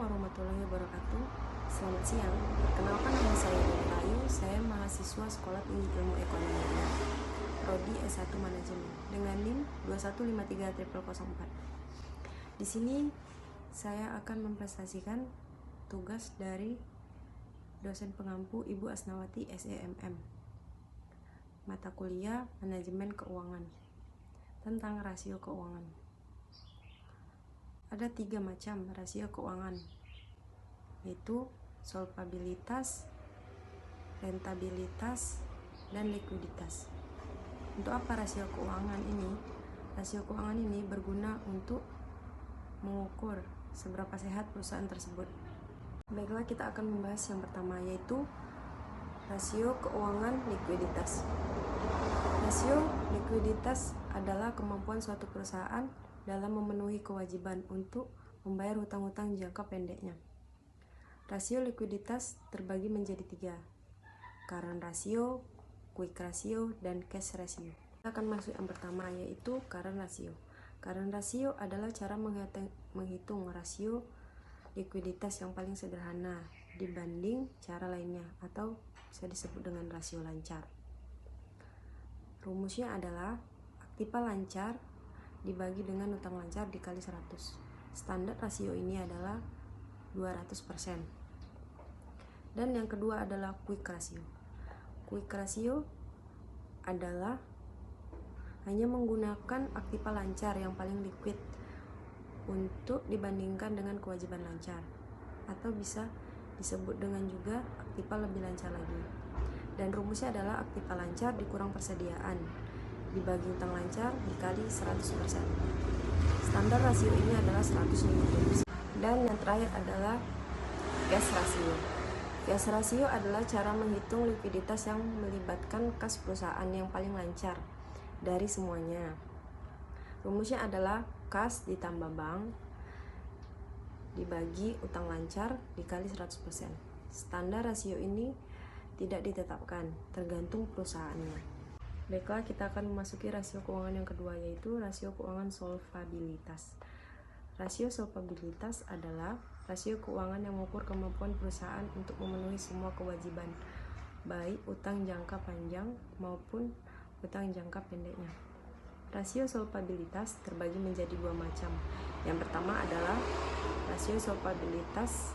warahmatullahi wabarakatuh. Selamat siang. Perkenalkan, nama saya Deni Rayu. Saya mahasiswa Sekolah Tinggi Ilmu Ekonomi Prodi S1 Manajemen dengan NIM 2153004. Di sini saya akan mempresentasikan tugas dari dosen pengampu Ibu Asnawati SEMM, mata kuliah Manajemen Keuangan, tentang rasio keuangan. Ada 3 macam rasio keuangan, yaitu solvabilitas, rentabilitas, dan likuiditas. Untuk apa rasio keuangan ini? Rasio keuangan ini berguna untuk mengukur seberapa sehat perusahaan tersebut. Baiklah, kita akan membahas yang pertama, yaitu rasio keuangan likuiditas. Rasio likuiditas adalah kemampuan suatu perusahaan dalam memenuhi kewajiban untuk membayar hutang-hutang jangka pendeknya. Rasio likuiditas terbagi menjadi 3, current ratio, quick ratio, dan cash ratio. Kita akan masuk yang pertama, yaitu current ratio. Current ratio adalah cara menghitung rasio likuiditas yang paling sederhana dibanding cara lainnya, atau bisa disebut dengan rasio lancar. Rumusnya adalah aktiva lancar dibagi dengan utang lancar dikali 100. Standar rasio ini adalah 200%. Dan yang kedua adalah quick ratio. Quick ratio adalah hanya menggunakan aktiva lancar yang paling liquid untuk dibandingkan dengan kewajiban lancar, atau bisa disebut dengan juga aktiva lebih lancar lagi. Dan rumusnya adalah aktiva lancar dikurang persediaan dibagi utang lancar dikali 100%. Standar rasio ini adalah 150%. Dan yang terakhir adalah cash ratio. Cash ratio adalah cara menghitung likuiditas yang melibatkan kas perusahaan yang paling lancar dari semuanya. Rumusnya adalah kas ditambah bank dibagi utang lancar dikali 100%. Standar rasio ini tidak ditetapkan, tergantung perusahaannya. Baiklah, kita akan memasuki rasio keuangan yang kedua, yaitu rasio keuangan solvabilitas. Rasio solvabilitas adalah rasio keuangan yang mengukur kemampuan perusahaan untuk memenuhi semua kewajiban, baik utang jangka panjang maupun utang jangka pendeknya. Rasio solvabilitas terbagi menjadi 2 macam. Yang pertama adalah rasio solvabilitas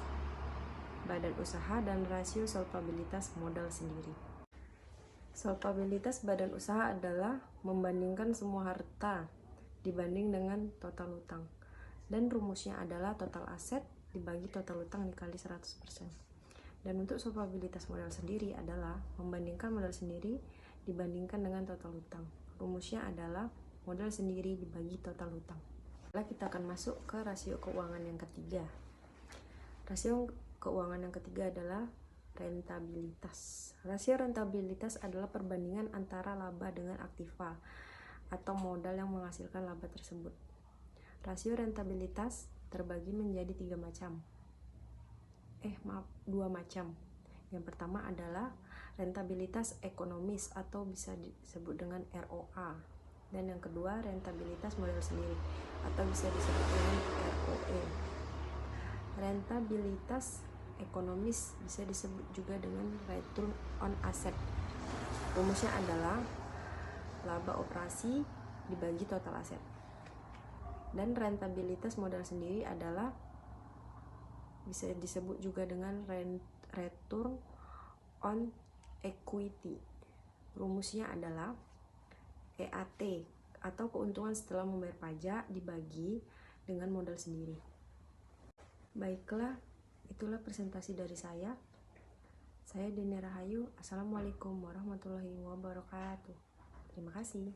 badan usaha dan rasio solvabilitas modal sendiri. Solvabilitas badan usaha adalah membandingkan semua harta dibanding dengan total utang. Dan rumusnya adalah total aset dibagi total utang dikali 100%. Dan untuk solvabilitas modal sendiri adalah membandingkan modal sendiri dibandingkan dengan total utang. Rumusnya adalah modal sendiri dibagi total utang. Lalu kita akan masuk ke rasio keuangan yang ketiga. Rasio keuangan yang ketiga adalah rentabilitas. Rasio rentabilitas adalah perbandingan antara laba dengan aktiva atau modal yang menghasilkan laba tersebut. Rasio rentabilitas terbagi menjadi 2 macam. Yang pertama adalah rentabilitas ekonomis atau bisa disebut dengan ROA. Dan yang kedua, rentabilitas modal sendiri atau bisa disebut dengan ROE. Rentabilitas ekonomis bisa disebut juga dengan return on asset. Rumusnya adalah laba operasi dibagi total aset. Dan rentabilitas modal sendiri adalah bisa disebut juga dengan return on equity. Rumusnya adalah EAT atau keuntungan setelah membayar pajak dibagi dengan modal sendiri. Baiklah, itulah presentasi dari saya. Saya Deni Rahayu. Assalamualaikum warahmatullahi wabarakatuh. Terima kasih.